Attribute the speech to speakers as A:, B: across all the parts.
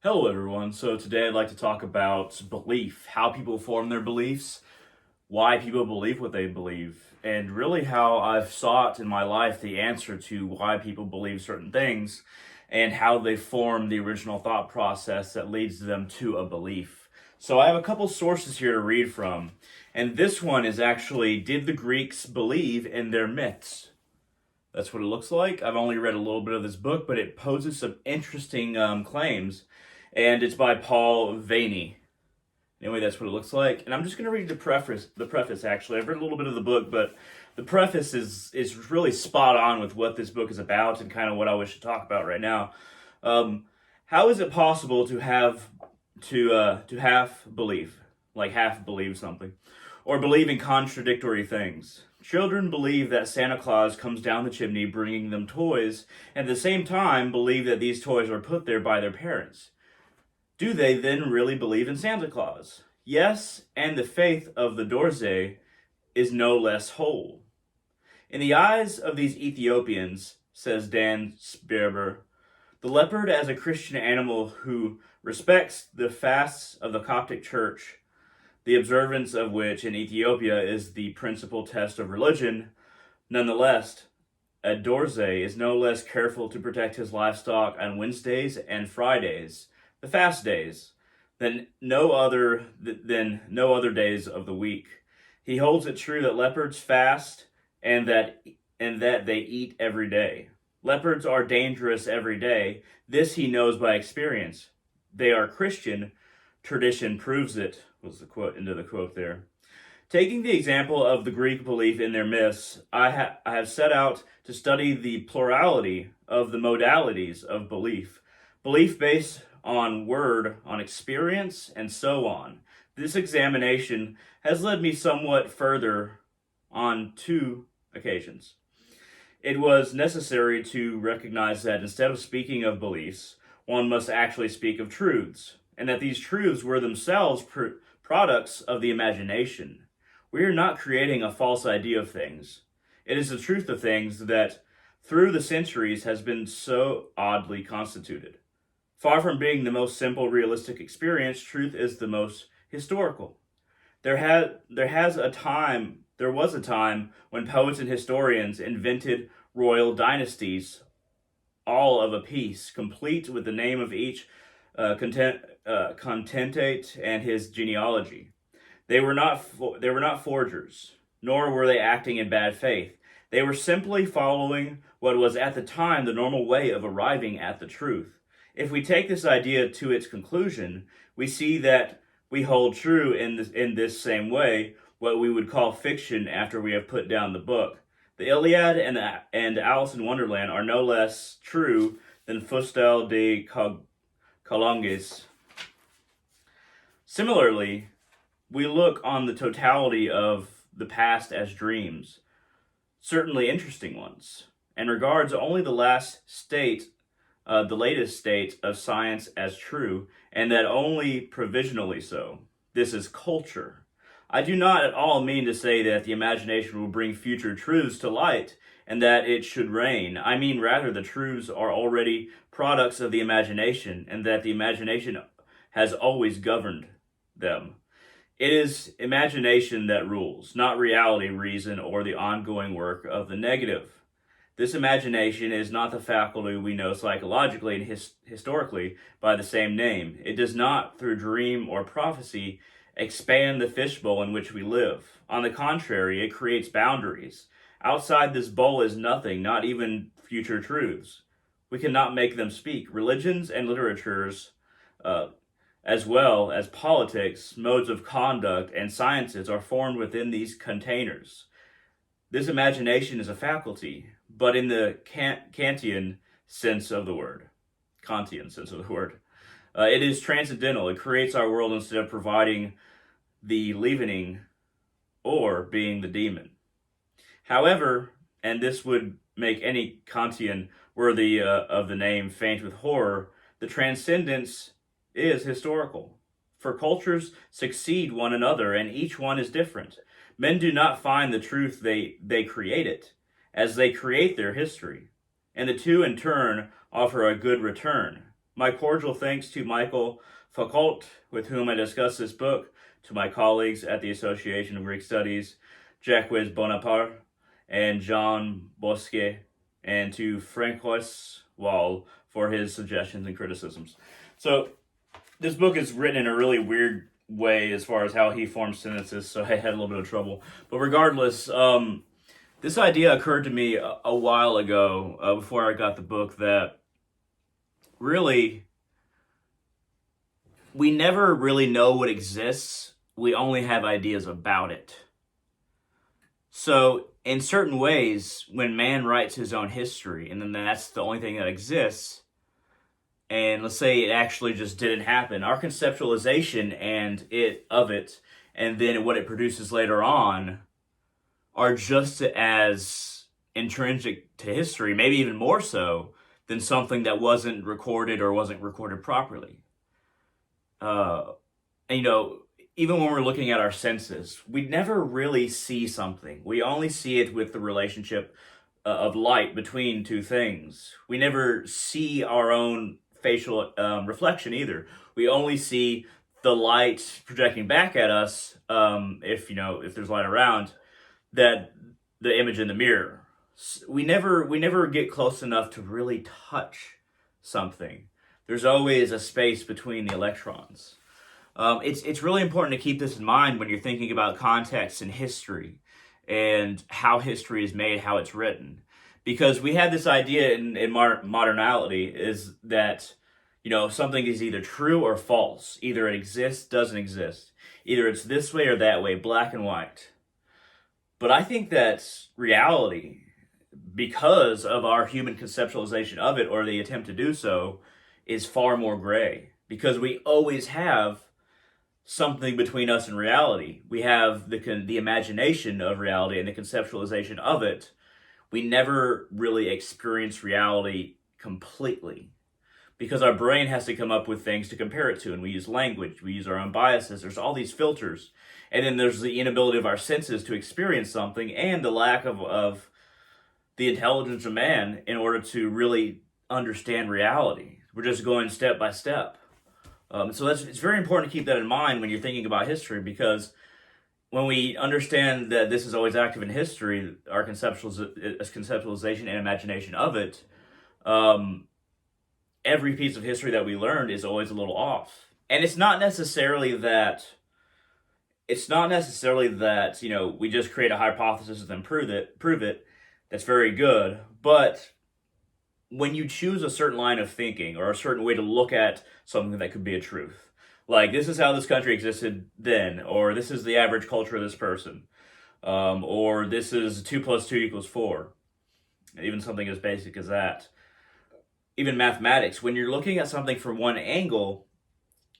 A: Hello, everyone. So today I'd like to talk about belief, how people form their beliefs, why people believe what they believe, and really how I've sought in my life the answer to why people believe certain things and how they form the original thought process that leads them to a belief. So I have a couple sources here to read from, and this one is actually, did the Greeks believe in their myths? That's what it looks like. I've only read a little bit of this book, but it poses some interesting claims, and it's by Paul Vaney. Anyway, that's what it looks like, and I'm just going to read the preface. The preface, actually, I've read a little bit of the book, but the preface is really spot on with what this book is about and kind of what I wish to talk about right now. How is it possible to have to half believe, like half believe something, or believe in contradictory things? Children believe that Santa Claus comes down the chimney bringing them toys, and at the same time believe that these toys are put there by their parents. Do they then really believe in Santa Claus? Yes, and the faith of the Dorze is no less whole. In the eyes of these Ethiopians, says Dan Sperber, the leopard as a Christian animal who respects the fasts of the Coptic Church, the observance of which in Ethiopia is the principal test of religion, nonetheless, a Dorze is no less careful to protect his livestock on Wednesdays and Fridays, the fast days, than no other days of the week. He holds it true that leopards fast and that they eat every day. Leopards are dangerous every day. This he knows by experience. They are Christian. Tradition proves it, was the quote, into the quote there. Taking the example of the Greek belief in their myths, I have set out to study the plurality of the modalities of belief. Belief based on word, on experience, and so on. This examination has led me somewhat further on two occasions. It was necessary to recognize that instead of speaking of beliefs, one must actually speak of truths, and that these truths were themselves products of the imagination. We are not creating a false idea of things. It is the truth of things that, through the centuries, has been so oddly constituted. Far from being the most simple, realistic experience, truth is the most historical. There was a time when poets and historians invented royal dynasties, all of a piece, complete with the name of each contentate and his genealogy. They were not forgers, nor were they acting in bad faith. They were simply following what was at the time the normal way of arriving at the truth. If we take this idea to its conclusion, we see that we hold true in this same way what we would call fiction after we have put down the book. The Iliad and Alice in Wonderland are no less true than Fustel de Colonges. Similarly, we look on the totality of the past as dreams, certainly interesting ones, and regards only the latest state of science as true, and that only provisionally so. This is culture. I do not at all mean to say that the imagination will bring future truths to light and that it should reign. I mean rather the truths are already products of the imagination and that the imagination has always governed them. It is imagination that rules, not reality, reason, or the ongoing work of the negative. This imagination is not the faculty we know psychologically and historically by the same name. It does not, through dream or prophecy, expand the fishbowl in which we live. On the contrary, it creates boundaries. Outside this bowl is nothing, not even future truths. We cannot make them speak. Religions and literatures, as well as politics, modes of conduct, and sciences are formed within these containers. This imagination is a faculty, but in the Kantian sense of the word. It is transcendental. It creates our world instead of providing the leavening or being the demon. However, and this would make any Kantian worthy of the name faint with horror, the transcendence is historical. For cultures succeed one another, and each one is different. Men do not find the truth, they create it, as they create their history. And the two in turn offer a good return. My cordial thanks to Michael Foucault, with whom I discussed this book, to my colleagues at the Association of Greek Studies, Jacques Bonaparte and Jean Bosquet, and to Francois Wall for his suggestions and criticisms. So, this book is written in a really weird way as far as how he forms sentences, so I had a little bit of trouble. But regardless, this idea occurred to me a while ago, before I got the book, that really, we never really know what exists. We only have ideas about it. So, in certain ways, when man writes his own history, and then that's the only thing that exists, and let's say it actually just didn't happen, our conceptualization of it, and then what it produces later on, are just as intrinsic to history, maybe even more so, than something that wasn't recorded or wasn't recorded properly. And, even when we're looking at our senses, we never really see something. We only see it with the relationship of light between two things. We never see our own facial reflection either. We only see the light projecting back at us, if there's light around, that the image in the mirror. We never get close enough to really touch something. There's always a space between the electrons. It's really important to keep this in mind when you're thinking about context and history and how history is made, how it's written. Because we have this idea in modernality is that, something is either true or false. Either it exists, doesn't exist. Either it's this way or that way, black and white. But I think that reality, because of our human conceptualization of it, or the attempt to do so, is far more gray. Because we always have something between us and reality. We have the imagination of reality and the conceptualization of it. We never really experience reality completely, because our brain has to come up with things to compare it to, and we use language, we use our own biases, there's all these filters, and then there's the inability of our senses to experience something, and the lack of the intelligence of man in order to really understand reality. We're just going step by step. So it's very important to keep that in mind when you're thinking about history, because when we understand that this is always active in history, our conceptualization and imagination of it, every piece of history that we learned is always a little off. And it's not necessarily that we just create a hypothesis and then prove it. That's very good, but when you choose a certain line of thinking or a certain way to look at something that could be a truth, like this is how this country existed then, or this is the average culture of this person, or this is 2 + 2 = 4, even something as basic as that. Even mathematics, when you're looking at something from one angle,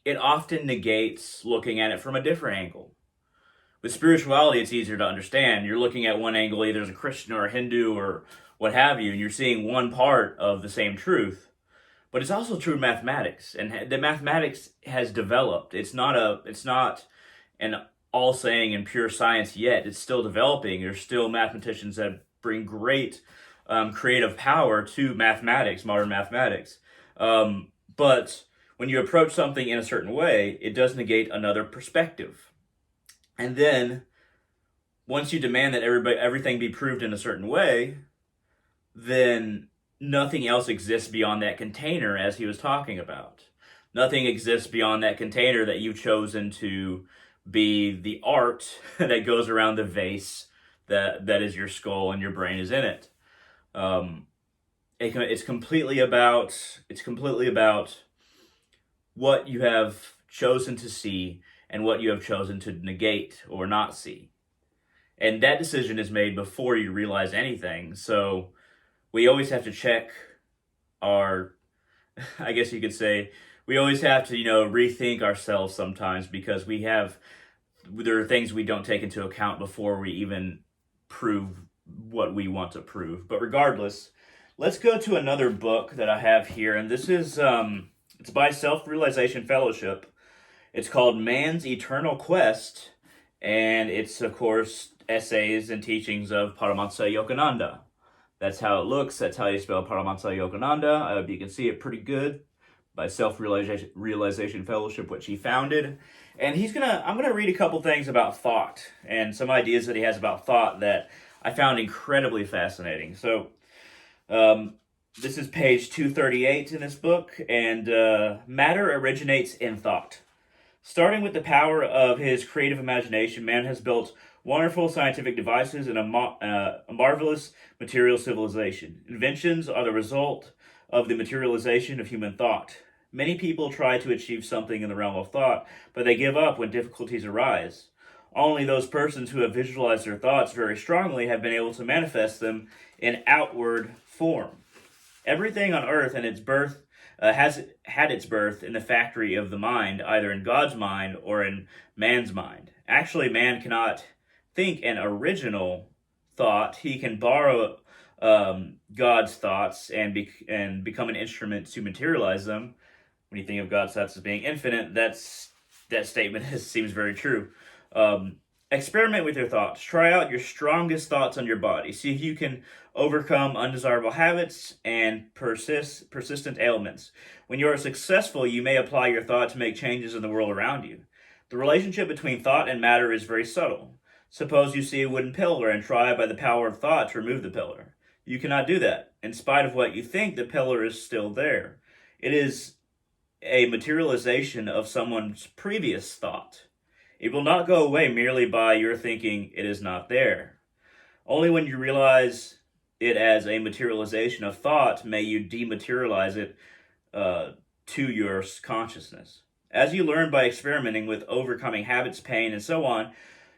A: it often negates looking at it from a different angle. With spirituality, it's easier to understand. You're looking at one angle, either as a Christian or a Hindu or what have you, and you're seeing one part of the same truth. But it's also true in mathematics, and the mathematics has developed. It's not an all-saying and pure science yet. It's still developing. There's still mathematicians that bring great creative power to mathematics, modern mathematics. But when you approach something in a certain way, it does negate another perspective. And then, once you demand that everything be proved in a certain way, then nothing else exists beyond that container, as he was talking about. Nothing exists beyond that container that you've chosen to be the art that goes around the vase that is your skull and your brain is in it. It's completely about what you have chosen to see and what you have chosen to negate or not see. And that decision is made before you realize anything. So we always have to check I guess you could say, we always have to, rethink ourselves sometimes, because there are things we don't take into account before we even prove what we want to prove. But regardless, let's go to another book that I have here, and this is, it's by Self-Realization Fellowship. It's called Man's Eternal Quest, and it's, of course, essays and teachings of Paramahansa Yogananda. That's how it looks. That's how you spell Paramahansa Yogananda. I hope you can see it pretty good. by Self-Realization Fellowship, which he founded. And I'm gonna read a couple things about thought and some ideas that he has about thought that I found incredibly fascinating. So, this is page 238 in this book, and matter originates in thought. Starting with the power of his creative imagination, man has built wonderful scientific devices and a marvelous material civilization. Inventions are the result of the materialization of human thought. Many people try to achieve something in the realm of thought, but they give up when difficulties arise. Only those persons who have visualized their thoughts very strongly have been able to manifest them in outward form. Everything on earth and its birth has had its birth in the factory of the mind, either in God's mind or in man's mind. Actually, man cannot think an original thought. He can borrow God's thoughts and become an instrument to materialize them. When you think of God's thoughts as being infinite, that statement seems very true. Experiment with your thoughts. Try out your strongest thoughts on your body. See if you can overcome undesirable habits and persistent ailments. When you are successful, you may apply your thought to make changes in the world around you. The relationship between thought and matter is very subtle. Suppose you see a wooden pillar and try by the power of thought to remove the pillar. You cannot do that. In spite of what you think, the pillar is still there. It is a materialization of someone's previous thought. It will not go away merely by your thinking it is not there. Only when you realize it as a materialization of thought may you dematerialize it to your consciousness. As you learn by experimenting with overcoming habits, pain, and so on,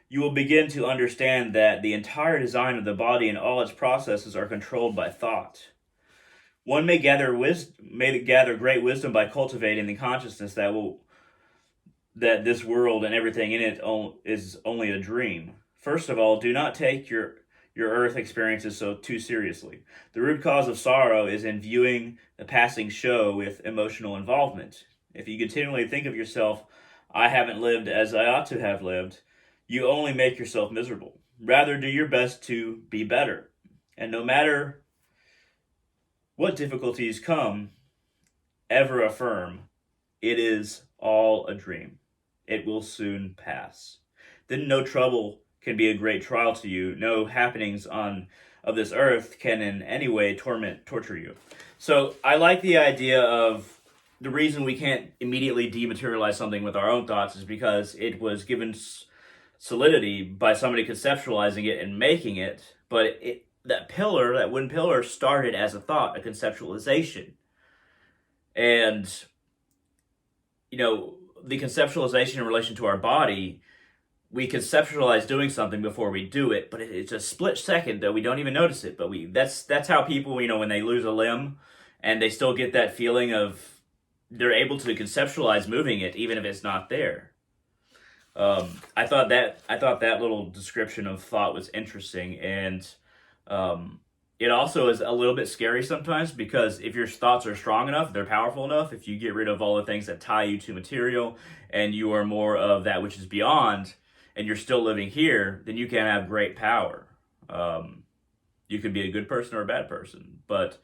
A: you will begin to understand that the entire design of the body and all its processes are controlled by thought. One may gather great wisdom by cultivating the consciousness that this world and everything in it is only a dream. First of all, do not take your earth experiences so too seriously. The root cause of sorrow is in viewing the passing show with emotional involvement. If you continually think of yourself, I haven't lived as I ought to have lived, you only make yourself miserable. Rather, do your best to be better. And no matter what difficulties come, ever affirm, it is all a dream. It will soon pass. Then no trouble can be a great trial to you. No happenings of this earth can in any way torture you. So I like the idea of the reason we can't immediately dematerialize something with our own thoughts is because it was given solidity by somebody conceptualizing it and making it. But that wooden pillar, started as a thought, a conceptualization. And, the conceptualization in relation to our body, we conceptualize doing something before we do it, but it's a split second that we don't even notice it. But that's how people, when they lose a limb and they still get that feeling of they're able to conceptualize moving it even if it's not there. I thought that little description of thought was interesting, and it also is a little bit scary sometimes, because if your thoughts are strong enough, they're powerful enough, if you get rid of all the things that tie you to material and you are more of that which is beyond, and you're still living here, then you can have great power. You can be a good person or a bad person, but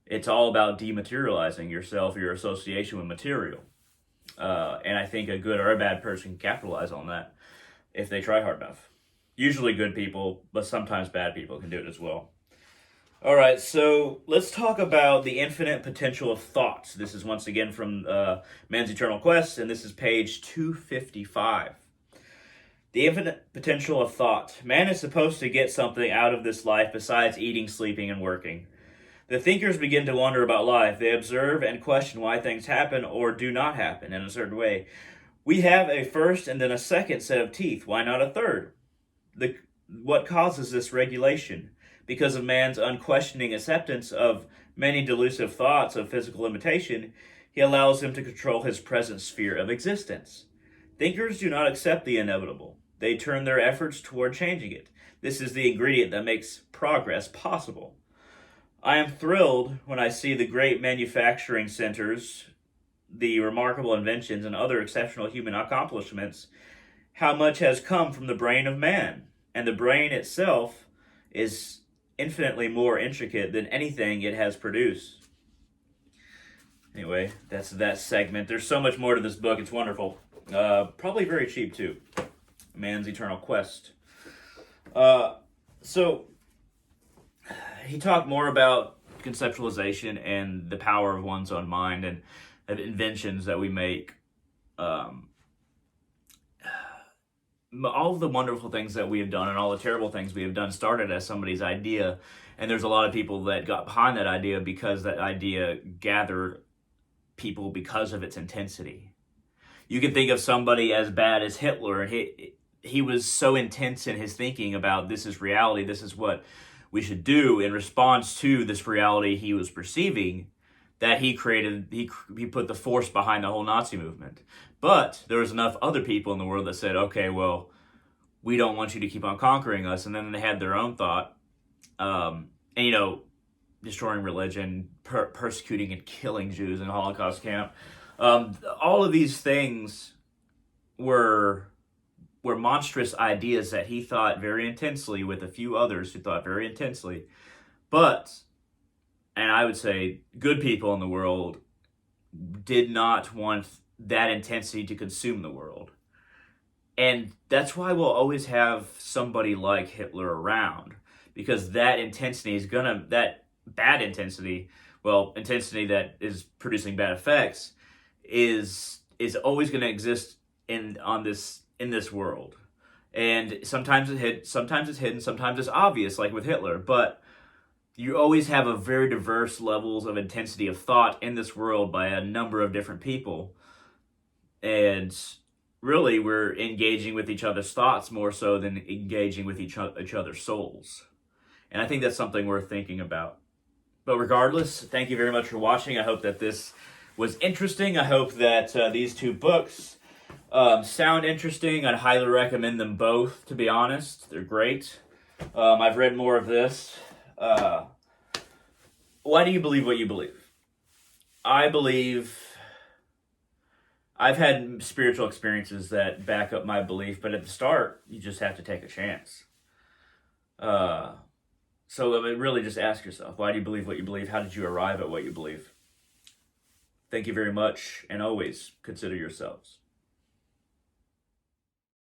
A: it's all about dematerializing yourself, your association with material. And I think a good or a bad person can capitalize on that if they try hard enough. Usually good people, but sometimes bad people can do it as well. All right, so let's talk about the infinite potential of thoughts. This is once again from Man's Eternal Quest, and this is page 255. The infinite potential of thought. Man is supposed to get something out of this life besides eating, sleeping, and working. The thinkers begin to wonder about life. They observe and question why things happen or do not happen in a certain way. We have a first and then a second set of teeth. Why not a third? What causes this regulation? Because of man's unquestioning acceptance of many delusive thoughts of physical limitation, he allows them to control his present sphere of existence. Thinkers do not accept the inevitable. They turn their efforts toward changing it. This is the ingredient that makes progress possible. I am thrilled when I see the great manufacturing centers, the remarkable inventions, and other exceptional human accomplishments. How much has come from the brain of man, and the brain itself is infinitely more intricate than anything it has produced. Anyway, that's that segment. There's so much more to this book. It's wonderful. Probably very cheap too. Man's Eternal Quest. So he talked more about conceptualization and the power of one's own mind and inventions that we make. Um, all of the wonderful things that we have done and all the terrible things we have done started as somebody's idea, and there's a lot of people that got behind that idea because that idea gathered people because of its intensity. You can think of somebody as bad as Hitler, and he was so intense in his thinking about this is reality, this is what we should do in response to this reality he was perceiving, that he put the force behind the whole Nazi movement. But there was enough other people in the world that said, okay, well, we don't want you to keep on conquering us, and then they had their own thought, and destroying religion, persecuting and killing Jews in a Holocaust camp. All of these things were monstrous ideas that he thought very intensely, with a few others who thought very intensely. But, and I would say good people in the world did not want that intensity to consume the world. And that's why we'll always have somebody like Hitler around, because that intensity is that bad intensity, intensity that is producing bad effects, is always gonna exist in this world. And sometimes sometimes it's hidden, sometimes it's obvious, like with Hitler, but you always have a very diverse levels of intensity of thought in this world by a number of different people. And really, we're engaging with each other's thoughts more so than engaging with each other's souls. And I think that's something worth thinking about. But regardless, thank you very much for watching. I hope that this was interesting. I hope that these two books sound interesting. I'd highly recommend them both, to be honest. They're great. I've read more of this. Why do you believe what you believe? I believe I've had spiritual experiences that back up my belief, but at the start, you just have to take a chance. So really just ask yourself, why do you believe what you believe? How did you arrive at what you believe? Thank you very much, and always consider yourselves.